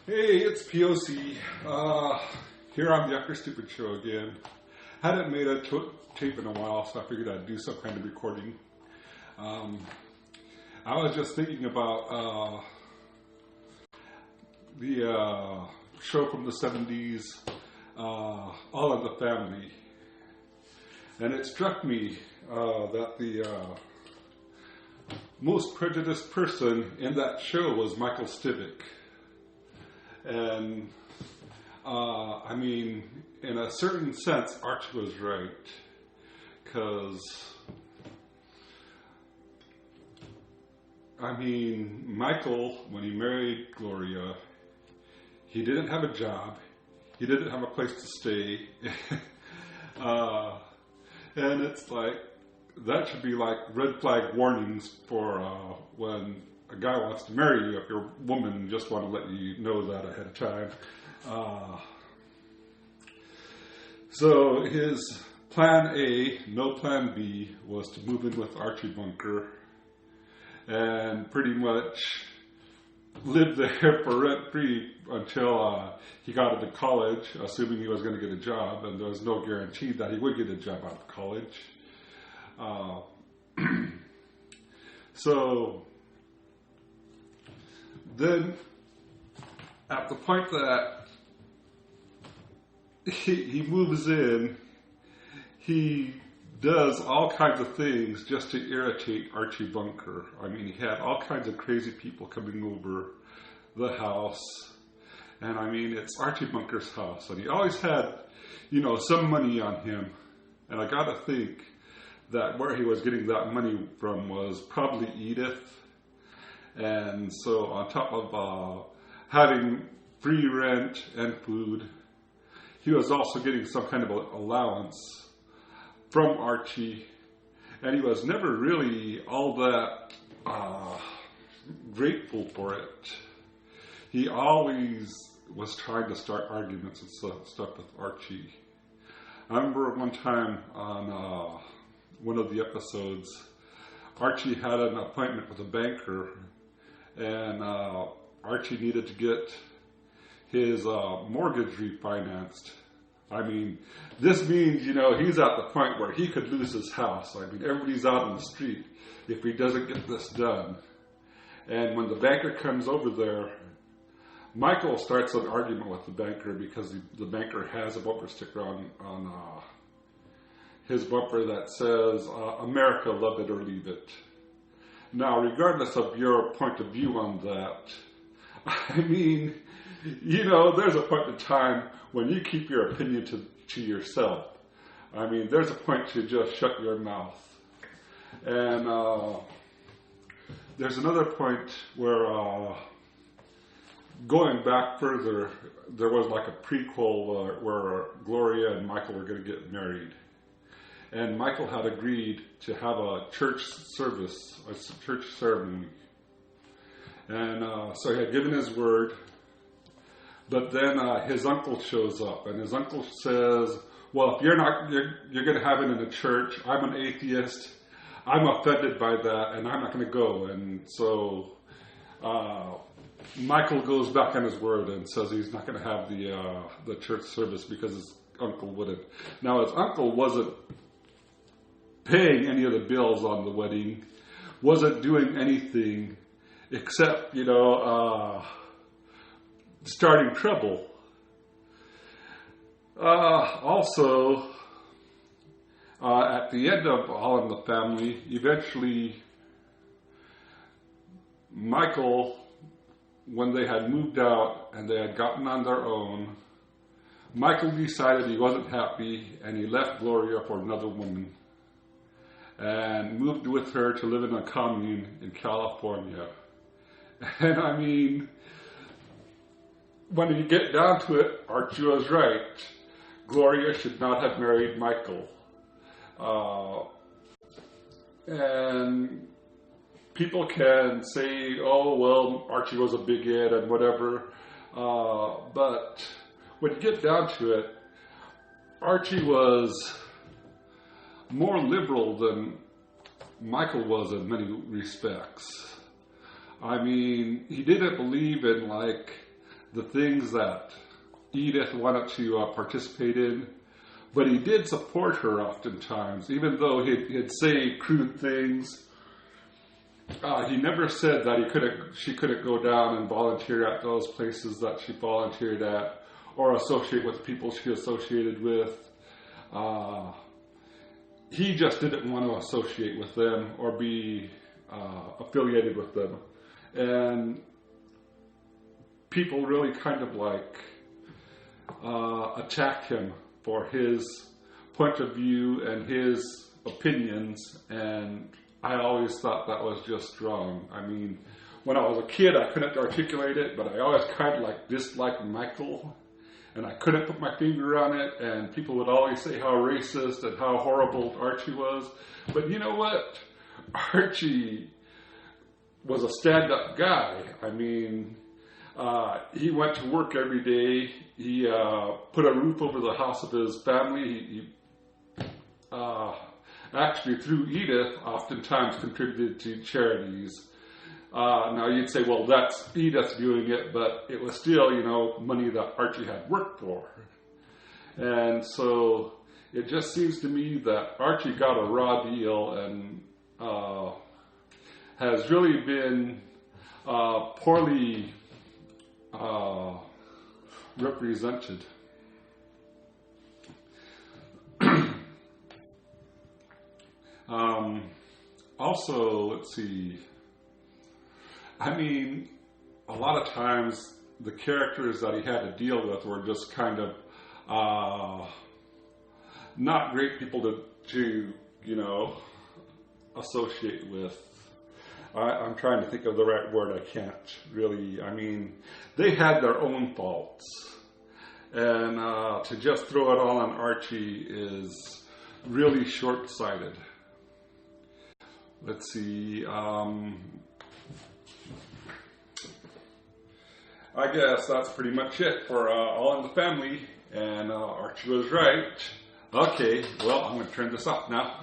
Hey, it's POC. Here on the After Stupid Show again. Hadn't made a tape in a while, so I figured I'd do some kind of recording. I was just thinking about the show from the 70s, All in the Family. And it struck me that the most prejudiced person in that show was Michael Stivic. And, I mean, in a certain sense, Archie was right. Because, I mean, Michael, when he married Gloria, he didn't have a job. He didn't have a place to stay. And it's like, that should be like red flag warnings for when a guy wants to marry you if your woman just want to let you know that ahead of time. So his plan A, no plan B, was to move in with Archie Bunker and pretty much live there for rent-free until he got into college, assuming he was going to get a job, and there was no guarantee that he would get a job out of college. So then, at the point that he moves in, he does all kinds of things just to irritate Archie Bunker. I mean, he had all kinds of crazy people coming over the house. And I mean, it's Archie Bunker's house. And he always had, some money on him. And I got to think that where he was getting that money from was probably Edith. And so on top of having free rent and food, he was also getting some kind of allowance from Archie. And he was never really all that grateful for it. He always was trying to start arguments and stuff with Archie. I remember one time on one of the episodes, Archie had an appointment with a banker, and Archie needed to get his mortgage refinanced. I mean, this means, he's at the point where he could lose his house. I mean, everybody's out on the street if he doesn't get this done. And when the banker comes over there, Michael starts an argument with the banker because the banker has a bumper sticker on his bumper that says, America, love it or leave it. Now, regardless of your point of view on that, I mean, there's a point in time when you keep your opinion to yourself. I mean, there's a point to just shut your mouth. And there's another point where, going back further, there was like a prequel where Gloria and Michael were going to get married. And Michael had agreed to have a church service, a church ceremony. And so he had given his word. But then his uncle shows up, and his uncle says, well, if you're going to have it in the church, I'm an atheist, I'm offended by that, and I'm not going to go. And so Michael goes back on his word and says he's not going to have the church service because his uncle wouldn't. Now, his uncle wasn't paying any of the bills on the wedding, wasn't doing anything except, starting trouble. Also, at the end of All in the Family, eventually Michael, when they had moved out and they had gotten on their own, Michael decided he wasn't happy and he left Gloria for another woman and moved with her to live in a commune in California. And I mean, when you get down to it, Archie was right. Gloria should not have married Michael. And people can say, oh, well, Archie was a bigot and whatever. But when you get down to it, Archie was more liberal than Michael was in many respects. I mean, he didn't believe in the things that Edith wanted to participate in, but he did support her oftentimes, even though he'd say crude things. He never said that she couldn't go down and volunteer at those places that she volunteered at, or associate with people she associated with. He just didn't want to associate with them or be affiliated with them. And people really kind of attacked him for his point of view and his opinions, and I always thought that was just wrong. I mean, when I was a kid, I couldn't articulate it, but I always kind of disliked Michael, and I couldn't put my finger on it, and people would always say how racist and how horrible Archie was. But you know what? Archie was a stand-up guy. I mean, he went to work every day. He put a roof over the house of his family. He actually, through Edith, oftentimes contributed to charities. Now you'd say, well, that's Edith doing it, but it was still, money that Archie had worked for. And so it just seems to me that Archie got a raw deal and has really been poorly represented. Also, let's see. I mean, a lot of times the characters that he had to deal with were just kind of not great people to associate with. I'm trying to think of the right word. I can't really. I mean, they had their own faults. And to just throw it all on Archie is really short-sighted. Let's see. I guess that's pretty much it for All in the Family. And Archie was right. Okay, well, I'm going to turn this off now.